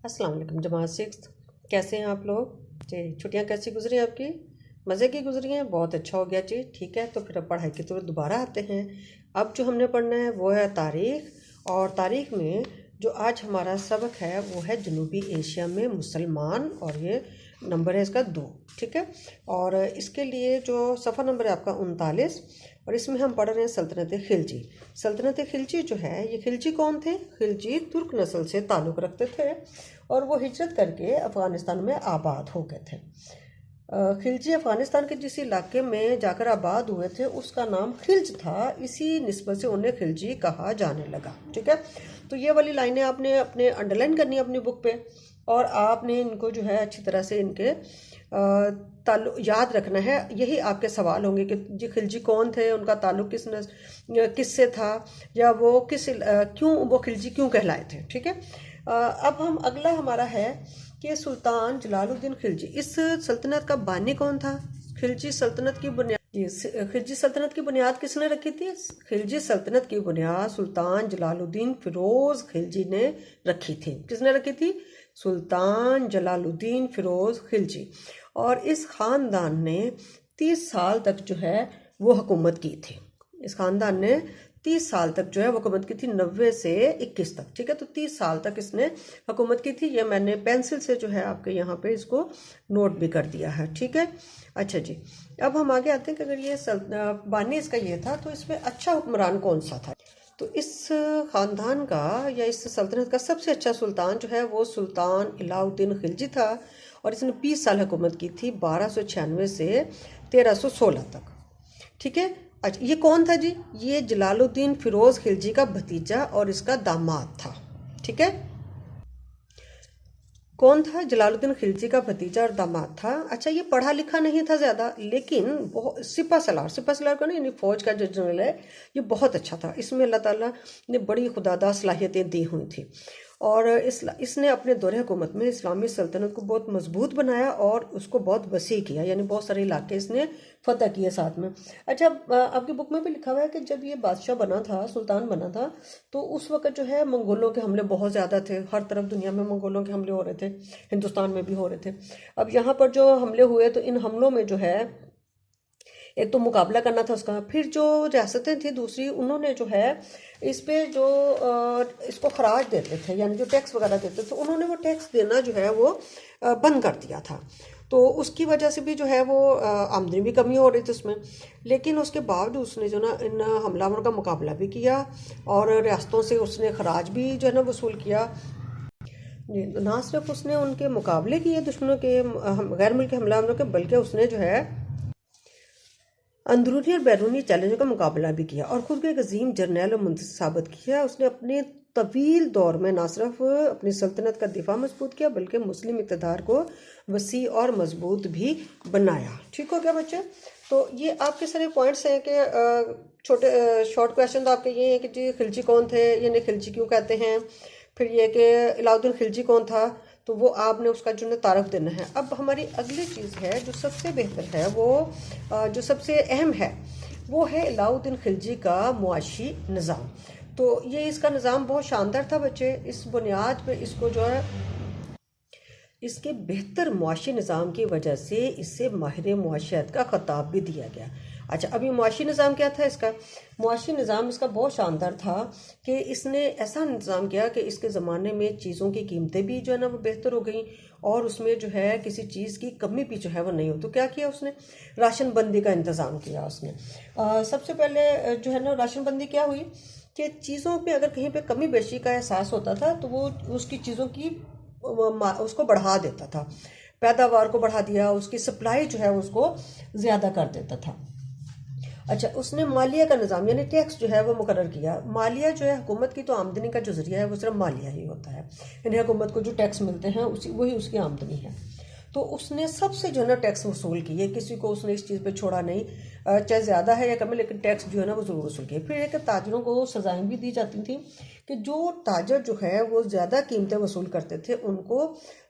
अस्सलाम वालेकुम जमात सिक्स। कैसे हैं आप लोग जी? छुट्टियां कैसी गुजरी आपकी? मज़े की गुजरी हैं? बहुत अच्छा हो गया जी। ठीक है, तो फिर अब पढ़ाई की तरफ दोबारा आते हैं। अब जो हमने पढ़ना है वो है तारीख़। और तारीख़ में जो आज हमारा सबक है वो है जनूबी एशिया में मुसलमान, और ये नंबर है इसका 2। ठीक है, और इसके लिए जो सफ़ा नंबर है आपका 39, और इसमें हम पढ़ रहे हैं सल्तनत खिलजी। सल्तनत खिलजी जो है, ये खिलजी कौन थे? खिलजी तुर्क नस्ल से ताल्लुक़ रखते थे और वो हिजरत करके अफ़गानिस्तान में आबाद हो गए थे। खिलजी अफ़गानिस्तान के जिस इलाके में जाकर आबाद हुए थे उसका नाम खिल्ज था, इसी निस्बत से उन्हें खिलजी कहा जाने लगा। ठीक है, तो ये वाली लाइनें आपने अपने अंडरलाइन करनी है अपनी बुक पे, और आपने इनको जो है अच्छी तरह से इनके ताल्लुक याद रखना है। यही आपके सवाल होंगे कि जी खिलजी कौन थे, उनका ताल्लुक किससे था, या वो क्यों वो खिलजी क्यों कहलाए थे। ठीक है, अब हम अगला हमारा है कि सुल्तान जलालुद्दीन खिलजी, इस सल्तनत का बानी कौन था? खिलजी सल्तनत की बुनियाद खिलजी सल्तनत की बुनियाद किसने रखी थी? खिलजी सल्तनत की बुनियाद सुल्तान जलालुद्दीन फिरोज खिलजी ने रखी थी। किसने रखी थी? सुल्तान जलालुद्दीन फिरोज खिलजी। और इस ख़ानदान ने 30 साल तक जो है वो हुकूमत की थी। इस ख़ानदान ने 30 साल तक जो है वो हुकूमत की थी, 90 से 21 तक। ठीक है, तो 30 साल तक इसने हुकूमत की थी। ये मैंने पेंसिल से जो है आपके यहाँ पे इसको नोट भी कर दिया है। ठीक है, अच्छा जी, अब हम आगे आते हैं कि अगर ये बानी इसका ये था तो इसमें अच्छा हुक्मरान कौन सा था? तो इस ख़ानदान का या इस सल्तनत का सबसे अच्छा सुल्तान जो है वो सुल्तान अलाउद्दीन खिलजी था, और इसने 20 साल हुकूमत की थी, 1296 से 1316 तक। ठीक है, अच्छा ये कौन था जी? ये जलालुद्दीन फिरोज खिलजी का भतीजा और इसका दामाद था। ठीक है, कौन था? जलालुद्दीन खिलजी का भतीजा और दामाद था। अच्छा, ये पढ़ा लिखा नहीं था ज़्यादा, लेकिन बहुत सिपा सलार का ना, यानी फौज का जो जनरल है, ये बहुत अच्छा था। इसमें अल्लाह ताला ने बड़ी खुदादा सलाहियतें दी हुई थी, और इसने अपने दौरे हुकूमत में इस्लामी सल्तनत को बहुत मजबूत बनाया और उसको बहुत वसी किया, यानी बहुत सारे इलाके इसने फतह किए साथ में। अच्छा, आपकी बुक में भी लिखा हुआ है कि जब ये बादशाह बना था, सुल्तान बना था, तो उस वक्त जो है मंगोलों के हमले बहुत ज़्यादा थे। हर तरफ दुनिया में मंगोलों के हमले हो रहे थे, हिंदुस्तान में भी हो रहे थे। अब यहाँ पर जो हमले हुए तो इन हमलों में जो है एक तो मुकाबला करना था उसका, फिर जो रियासतें थी दूसरी, उन्होंने जो है इस पे जो इसको खराज देते थे, यानी जो टैक्स वगैरह देते थे, उन्होंने वो टैक्स देना जो है वो बंद कर दिया था। तो उसकी वजह से भी जो है वो आमदनी भी कमी हो रही थी उसमें। लेकिन उसके बावजूद उसने जो ना इन हमलावरों का मुकाबला भी किया, और रियासतों से उसने खराज भी जो है ना वसूल किया। ना सिर्फ उसने उनके मुकाबले किए दुश्मनों के, गैर मुल्की हमलावरों के, बल्कि उसने जो है अंदरूनी और बैरूनी चैलेंजों का मुकाबला भी किया और खुद को एक अजीम जर्नैल और मुंतज़िर साबित किया। उसने अपने तवील दौर में ना सिर्फ अपनी सल्तनत का दिफा मजबूत किया, बल्कि मुस्लिम इक़्तिदार को वसी और मजबूत भी बनाया। ठीक हो गया बच्चे? तो ये आपके सारे पॉइंट्स हैं कि छोटे शॉर्ट क्वेश्चन तो आपके ये हैं कि जी खिलजी कौन थे, यानी खिलजी क्यों कहते हैं, फिर ये कि अलाउद्दीन खिलजी कौन था, तो वो आपने उसका जो है तारफ़ देना है। अब हमारी अगली चीज़ है जो सबसे बेहतर है, वो जो सबसे अहम है वो है अलाउद्दीन खिलजी का मुआशी निज़ाम। तो ये इसका निज़ाम बहुत शानदार था बच्चे। इस बुनियाद पे इसको जो है इसके बेहतर मुआशी निज़ाम की वजह से इसे माहिर मुआशियत का खिताब भी दिया गया। अच्छा, अभी मुआशी निज़ाम क्या था इसका? मुआशी निज़ाम इसका बहुत शानदार था कि इसने ऐसा निज़ाम किया कि इसके ज़माने में चीज़ों की कीमतें भी जो है ना वो बेहतर हो गई, और उसमें जो है किसी चीज़ की कमी भी जो है वो नहीं हो। तो क्या किया उसने? राशन बंदी का इंतज़ाम किया उसने। सबसे पहले जो है ना राशन बंदी क्या हुई कि चीज़ों पे अगर कहीं पे कमी बेशी का एहसास होता था तो वो उसकी चीज़ों की उसको बढ़ा देता था, पैदावार को बढ़ा दिया, उसकी सप्लाई जो है उसको ज़्यादा कर देता था। अच्छा, उसने मालिया का निज़ाम यानी टैक्स जो है वो मुकर्रर किया। मालिया जो है हुकूमत की तो आमदनी का जो ज़रिया है वो सिर्फ मालिया ही होता है, यानी हुकूमत को जो टैक्स मिलते हैं वही उसकी आमदनी है। तो उसने सबसे जो है ना टैक्स वसूल किए, किसी को उसने इस चीज़ पे छोड़ा नहीं। चाहे ज़्यादा है या कम है, लेकिन टैक्स जो है ना वो ज़रूर वसूल किया। फिर एक ताजरों को सजाएं भी दी जाती थी कि जो ताजर जो है वो ज़्यादा कीमतें वसूल करते थे उनको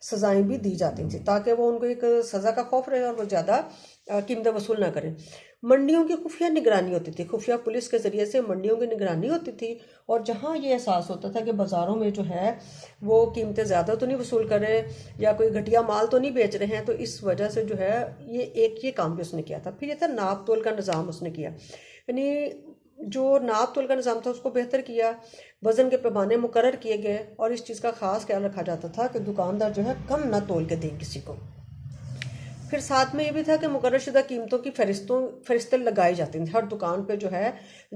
सजाएं भी दी जाती थी, ताकि वो उनको एक सज़ा का खौफ रहे और वो ज़्यादा कीमतें वसूल ना करें। मंडियों की खुफिया निगरानी होती थी, खुफिया पुलिस के ज़रिए से मंडियों की निगरानी होती थी। और जहाँ ये एहसास होता था कि बाज़ारों में जो है वो कीमतें ज़्यादा तो नहीं वसूल कर रहे या कोई घटिया माल तो नहीं बेच रहे हैं, तो इस वजह से जो है ये काम भी उसने किया था। फिर ये था नाप तोल का निज़ाम उसने किया, यानी जो नाप तोल का निज़ाम था उसको बेहतर किया, वज़न के पैमाने मुकर्रर किए गए और इस चीज़ का ख़ास ख्याल रखा जाता था कि दुकानदार जो है कम ना तोल के दें किसी को। फिर साथ में ये भी था कि मुकर्ररशुदा कीमतों की फहरिस्तें लगाई जाती थी। हर दुकान पे जो है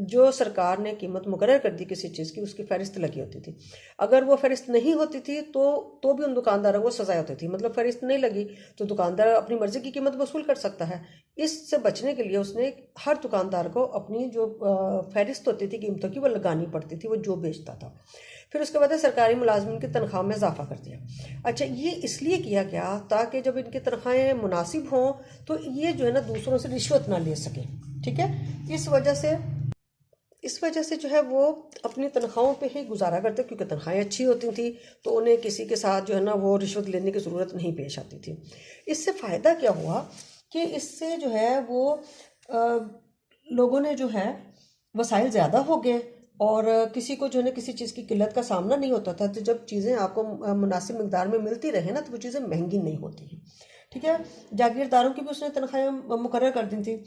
जो सरकार ने कीमत मुकर्रर कर दी किसी चीज़ की, उसकी फहरिस्त लगी होती थी। अगर वो फहरिस्त नहीं होती थी तो भी उन दुकानदारों को सज़ा होती थी। मतलब फहरिस्त नहीं लगी तो दुकानदार अपनी मर्ज़ी की कीमत वसूल कर सकता है। इससे बचने के लिए उसने हर दुकानदार को अपनी जो फहरिस्त होती थी कीमतों की वो लगानी पड़ती थी, वो जो बेचता था। फिर उसके बाद सरकारी मुलाजमिन की तनख्वाह में इजाफा कर दिया। अच्छा, ये इसलिए किया गया ताकि जब इनकी तनख्वाहें मुनासिब हों तो ये जो है ना दूसरों से रिश्वत ना ले सके। ठीक है, इस वजह से जो है वो अपनी तनख्वाहों पे ही गुजारा करते, क्योंकि तनख्वाहें अच्छी होती थी तो उन्हें किसी के साथ जो है ना वो रिश्वत लेने की ज़रूरत नहीं पेश आती थी। इससे फ़ायदा क्या हुआ कि इससे जो है वो लोगों ने जो है वसाइल ज़्यादा हो गए और किसी को जो है ना किसी चीज़ की किल्लत का सामना नहीं होता था। तो जब चीज़ें आपको मुनासिब मिकदार में मिलती रहे ना तो वो चीज़ें महंगी नहीं होती हैं। ठीक है, जागीरदारों की भी उसने तनख्वाहें मुकर्रर कर दी थी।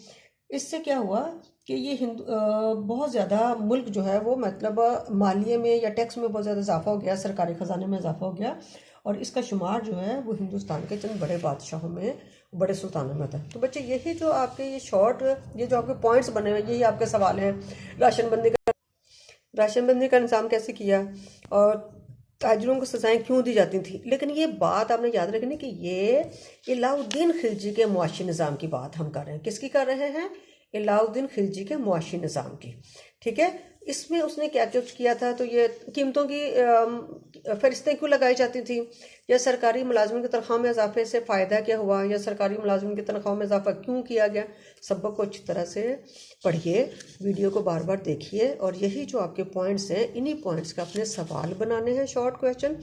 इससे क्या हुआ कि ये बहुत ज़्यादा मुल्क जो है वो मतलब मालिये में या टैक्स में बहुत ज़्यादा इजाफा हो गया, सरकारी ख़जाने में इजाफा हो गया और इसका शुमार जो है वो हिंदुस्तान के चंद बड़े बादशाहों में, बड़े सुल्तानों में होता है। तो बच्चे यही जो आपके ये ये जो आपके पॉइंट्स बने हुए यही आपके सवाल हैं। राशनबंदी का निज़ाम कैसे किया और ताजरों को सजाएं क्यों दी जाती थी। लेकिन ये बात आपने याद रखनी कि ये अलाउद्दीन खिलजी के मुआशी निज़ाम की बात हम कर रहे हैं। किसकी कर रहे हैं? अलाउद्दीन खिलजी के मुआशी निज़ाम की। ठीक है, इसमें उसने क्या कुछ किया था, तो ये कीमतों की फहरिस्तें क्यों लगाई जाती थी, या सरकारी मुलाजमिन की तनख्वाह में इजाफे से फ़ायदा क्या हुआ, या सरकारी मुलाजमिन की तनख्वाह में इजाफा क्यों किया गया। सबक को अच्छी तरह से पढ़िए, वीडियो को बार बार देखिए और यही जो आपके पॉइंट्स हैं इन्हीं पॉइंट्स का अपने सवाल बनाने हैं, शॉर्ट क्वेश्चन,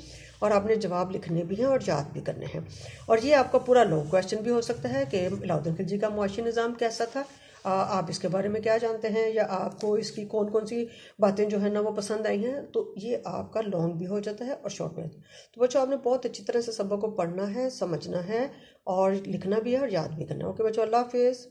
और आपने जवाब लिखने भी हैं और याद भी करने हैं। और ये आपका पूरा लॉन्ग क्वेश्चन भी हो सकता है कि अलाउद्दीन खिलजी का मुआशी निज़ाम कैसा था, आप इसके बारे में क्या जानते हैं, या आपको इसकी कौन कौन सी बातें जो है ना वो पसंद आई हैं। तो ये आपका लॉन्ग भी हो जाता है और शॉर्ट भी। तो बच्चों आपने बहुत अच्छी तरह से सबक को पढ़ना है, समझना है और लिखना भी है और याद भी करना है। ओके बच्चों, अल्लाह हाफिज़।